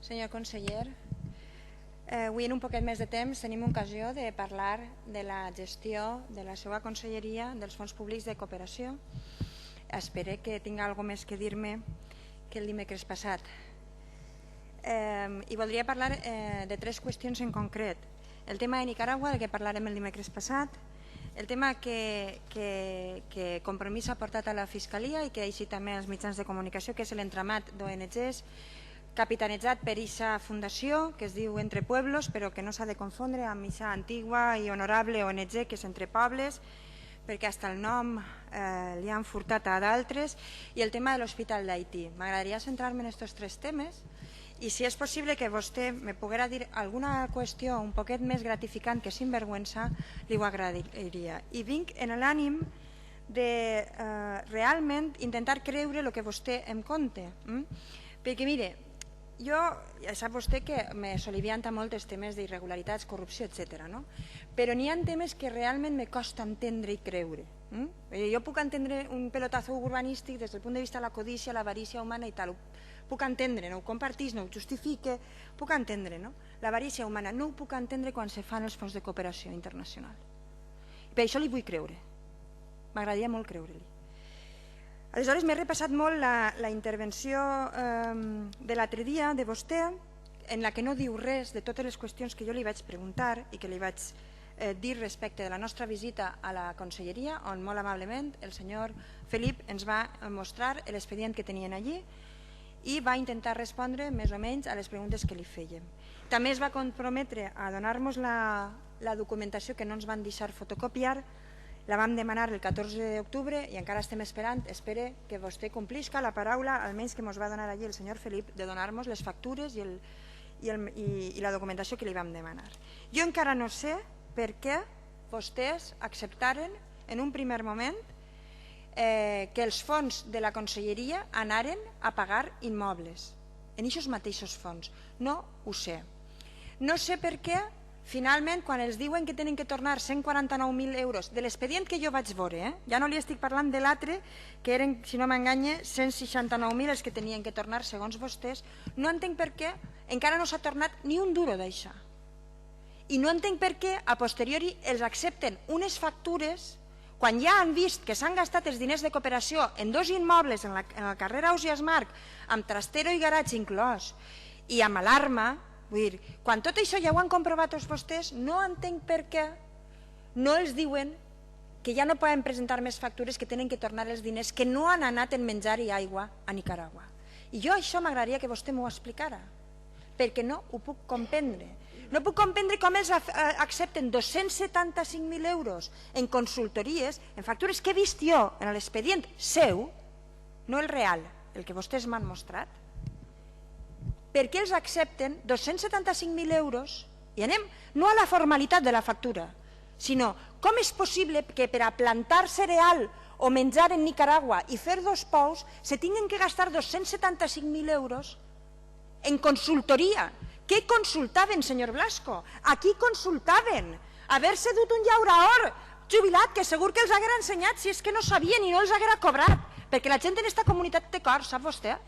Senyor conseller, avui en un poquet més de temps tenim ocasió de parlar de la gestió de la seva conselleria dels fons públics de cooperació. Espero que tinga alguna més que dir-me que el dimecres passat. I voldria parlar de tres qüestions en concret. El tema de Nicaragua, del que parlarem el dimecres passat, el tema que Compromís ha portat a la Fiscalia i que així també als mitjans de comunicació, que és l'entramat d'ONGs capitanejat per aquesta fundació que es diu Entre Pueblos, però que no s'ha de confondre amb aquesta antigua i honorable ONG que és Entre Pobles, perquè fins el nom li han furtat a d'altres, i el tema de l'Hospital d'Haití. M'agradaria centrar-me en aquests tres temes i si és possible que vostè me poguera dir alguna qüestió un poquet més gratificant que sinvergüenza, li ho agrairia. I vinc en l'ànim de realment intentar creure el que vostè em conta. Perquè mire, jo, ja sap vostè que me solivianta molt els temes d'irregularitats, corrupció, etc. Però n'hi ha temes que realment me costa entendre i creure. Jo puc entendre un pelotazo urbanístic des del punt de vista de la codícia, l'avarícia humana i tal. Puc entendre, no ho compartís, no ho justifique, puc entendre, no? L'avarícia humana no ho puc entendre quan se fan els fons de cooperació internacional. I per això li vull creure. M'agradaria molt creure-li. Aleshores m'he repassat molt la intervenció de l'altre dia de vostè, en la que no diu res de totes les qüestions que jo li vaig preguntar i que li vaig dir respecte de la nostra visita a la conselleria, on molt amablement el senyor Felip ens va mostrar l'expedient que tenien allí i va intentar respondre més o menys a les preguntes que li fèiem. També es va comprometre a donar-nos la documentació que no ens van deixar fotocopiar. La vam demanar el 14 d'octubre i encara estem esperant. Espero que vostè complisca la paraula, almenys que ens va donar allí el senyor Felip, de donar-nos les factures i la documentació que li vam demanar. Jo encara no sé per què vostès acceptaren en un primer moment que els fons de la conselleria anaren a pagar immobles, en aquests mateixos fons. No ho sé. No sé per què finalment, quan els diuen que tenen que tornar 149.000 euros de l'expedient que jo vaig veure, ja no li estic parlant de l'altre, que eren, si no m'enganye, 169.000 els que tenien que tornar segons vostès, no entenc per què encara no s'ha tornat ni un duro d'això. I no entenc per què a posteriori els accepten unes factures quan ja han vist que s'han gastat els diners de cooperació en dos immobles en el carrer Ausiàs Marc, amb trastero i garatge inclòs, i amb alarma. Vull dir, quan tot això ja ho han comprovat tots vostès, no entenc per què no els diuen que ja no poden presentar més factures, que tenen que tornar els diners que no han anat en menjar i aigua a Nicaragua. I jo això m'agradaria que vostè m'ho explicara, perquè no ho puc comprendre. No puc comprendre com els accepten 275.000 euros en consultories, en factures que he vist jo en l'expedient seu, no el real, el que vostès m'han mostrat. Per què els accepten 275.000 euros? I anem no a la formalitat de la factura, sinó com és possible que per a plantar cereal o menjar en Nicaragua i fer dos pous se tinguin que gastar 275.000 euros en consultoria. Què consultaven, senyor Blasco? A qui consultaven? Haver-se dut un llaurador jubilat que segur que els haguera ensenyat si és que no sabien i no els haguera cobrat, perquè la gent en aquesta comunitat té cor, sap vostè?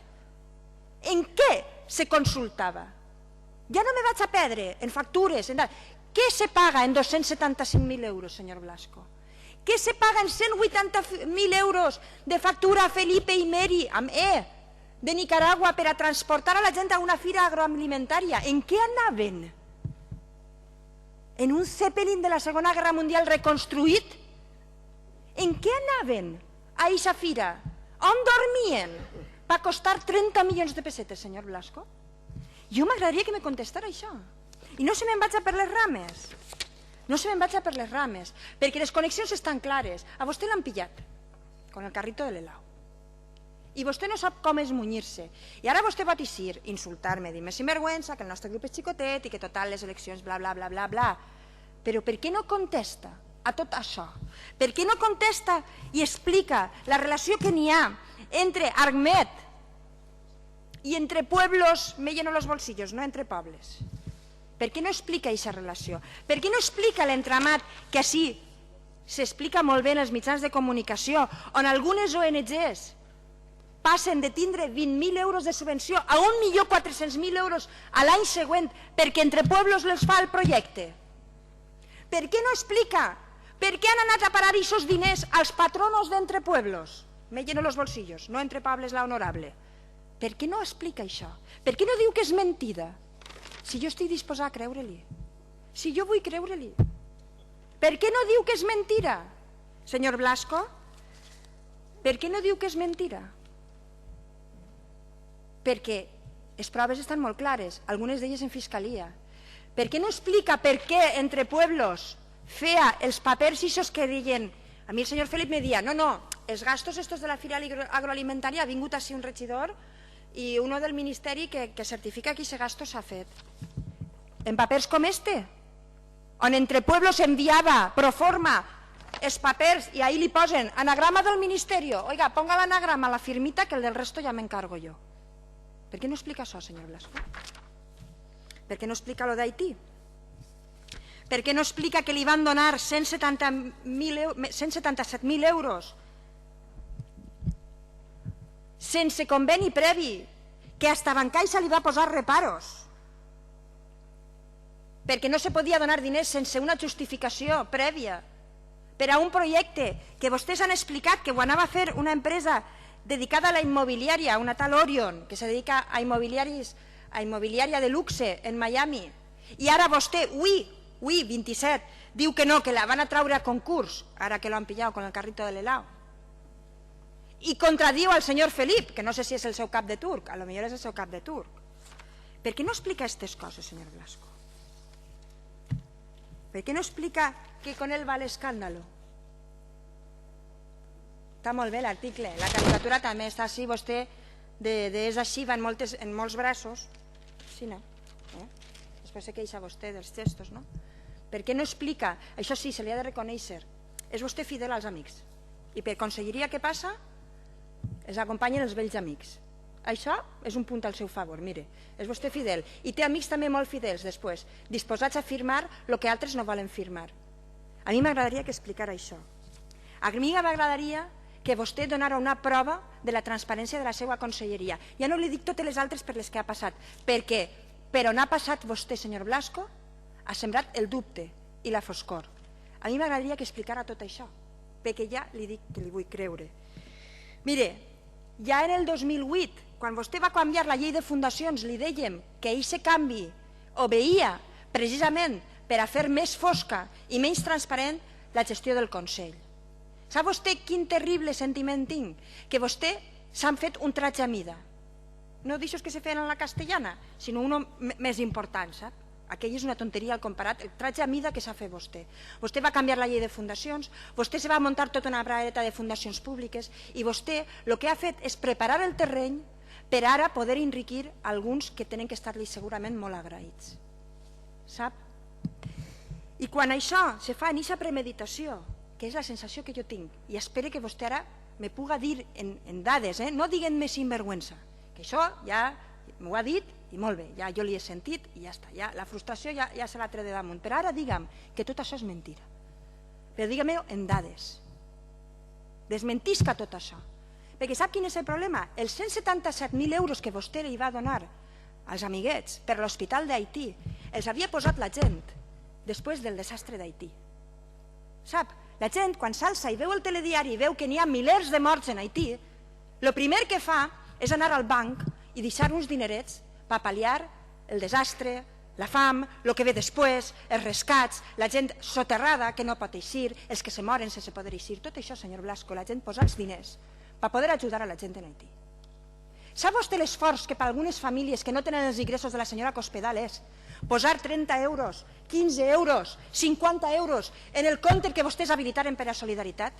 En què se consultava? Ja no me vaig a perdre en factures. Què se paga en 275.000 euros, senyor Blasco? Què se paga en 180.000 euros de factura a Felipe i Meri, amb de Nicaragua, per a transportar a la gent a una fira agroalimentària? En què anaven? En un Zeppelin de la Segona Guerra Mundial reconstruït? En què anaven a aquesta fira? On dormien? Va costar 30 milions de pessetes, senyor Blasco? Jo m'agradaria que me contestara això. I no se me'n vaig a per les rames. No se me'n vaig a per les rames, perquè les connexions estan clares. A vostè l'han pillat, con el carrito de l'helau. I vostè no sap com esmunyir-se. I ara vostè pot eixir, insultar-me, dir-me sinvergüenza, que el nostre grup és xicotet i que total les eleccions bla bla bla bla bla. Però per què no contesta a tot això? Per què no contesta i explica la relació que n'hi ha entre Argmet i Entre Pueblos me lleno los bolsillos, no Entre Pobles? Per què no explica aquesta relació? Per què no explica l'entramat que així s'explica molt bé en els mitjans de comunicació, on algunes ONGs passen de tindre 20.000 euros de subvenció a 1.400.000 euros a l'any següent perquè Entre Pueblos les fa el projecte? Per què no explica? Per què han anat a parar aquests diners als patronos d'Entre Pueblos? Me lleno los bolsillos, no Entre Pables la honorable. Per què no explica això? Per què no diu que és mentida? Si jo estic disposat a creure-li. Si jo vull creure-li. Per què no diu que és mentira? Senyor Blasco, per què no diu que és mentira? Perquè les proves estan molt clares, algunes d'elles en fiscalia. Per què no explica per què Entre Pueblos feia els papers ixos que deien... A mi el senyor Felip me deia, no, els gastos estos de la Fira Agroalimentaria ha vingut així un regidor i uno del Ministeri que certifica que aquest gasto s'ha fet. En papers com este, on Entre Pueblos enviava pro forma els papers i ahí li posen anagrama del Ministerio. Oiga, ponga l'anagrama a la firmita que el del resto ja m'encargo jo. Per què no explica això, senyor Blasco? Per què no explica lo d'Haití? Per què no explica que li van donar 177.000 euros sense conveni previ, que hasta Bancaixa li va posar reparos? Perquè no se podia donar diners sense una justificació prèvia per a un projecte que vostès han explicat que ho anava a fer una empresa dedicada a la immobiliària, una tal Orion, que se dedica a immobiliària de luxe en Miami. I ara vostè, ui, 27, diu que no, que la van a traure a concurs, ara que lo han pillado con el carrito de l'helado. I contradiu al senyor Felip, que no sé si és el seu cap de turc, a lo millor és el seu cap de turc. Per què no explica aquestes coses, senyor Blasco? Per què no explica que con él va l'escàndalo? Està molt bé l'article, la caricatura també està així, vostè és així, va en molts braços, sí, no? Després se queixa vostè dels gestos, no? Per què no explica? Això sí, se li ha de reconèixer, és vostè fidel als amics, i per conselleria què passa? Es acompanyen els vells amics. Això és un punt al seu favor, mire, és vostè fidel, i té amics també molt fidels després, disposats a firmar el que altres no volen firmar. A mi m'agradaria que explicara això. A mi m'agradaria que vostè donara una prova de la transparència de la seva conselleria. Ja no li dic totes les altres per les que ha passat, perquè per on ha passat vostè, senyor Blasco, ha sembrat el dubte i la foscor. A mi m'agradaria que explicara tot això, perquè ja li dic que li vull creure. Mire, ja en el 2008, quan vostè va canviar la llei de fundacions, li dèiem que aquest canvi obeïa precisament per a fer més fosca i menys transparent la gestió del Consell. Sap vostè quin terrible sentiment tinc? Que vostè s'han fet un tratge a mida. No d'aixòs que se feien en la castellana, sinó un més important, sap? Aquell és una tonteria al comparat, el tratge a mida que s'ha fet vostè. Vostè va canviar la llei de fundacions, vostè se va muntar tota una barreta de fundacions públiques i vostè el que ha fet és preparar el terreny per ara poder enriquir alguns que tenen que estar-li segurament molt agraïts. Sap? I quan això se fa en aquesta premeditació, que és la sensació que jo tinc, i espero que vostè ara me puga dir en dades, no diguent-me sinvergüenza, que això ja m'ho ha dit i molt bé, ja jo li he sentit i ja està, la frustració ja se la tret de damunt, però ara digue'm que tot això és mentira, però digue-m'ho en dades, desmentisca tot això, perquè sap quin és el problema? Els 177.000 euros que vostè li va donar als amiguets per l'hospital d'Haití els havia posat la gent després del desastre d'Haití. Sap? La gent, quan s'alça i veu el telediari i veu que n'hi ha milers de morts en Haití, el primer que fa és anar al banc i deixar uns dinerets per pal·liar el desastre, la fam, el que ve després, els rescats, la gent soterrada que no pot eixir, els que se moren sense poder eixir. Tot això, senyor Blasco, la gent posa els diners per poder ajudar a la gent en Haití. Sap vostè l'esforç que per algunes famílies que no tenen els ingressos de la senyora Cospedal és posar 30 euros, 15 euros, 50 euros en el compte que vostès habilitaren per a Solidaritat?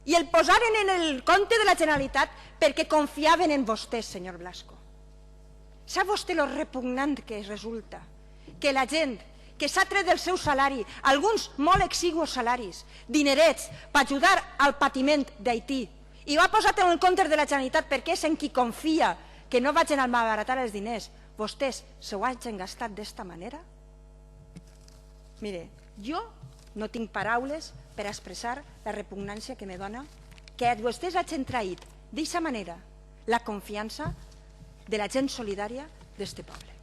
I el posaren en el compte de la Generalitat perquè confiaven en vostès, senyor Blasco. Sap vostè lo repugnant que resulta que la gent que s'ha tret del seu salari, alguns molt exigus salaris, dinerets, per ajudar al patiment d'Haití, i ho ha posat en el compte de la Generalitat perquè és en qui confia que no vagin a malbaratar els diners, vostès s'ho hagin gastat d'esta manera? Mire, jo no tinc paraules per expressar la repugnància que me dona que vostès hagin traït d'aquesta manera la confiança de la gent solidària d'este poble.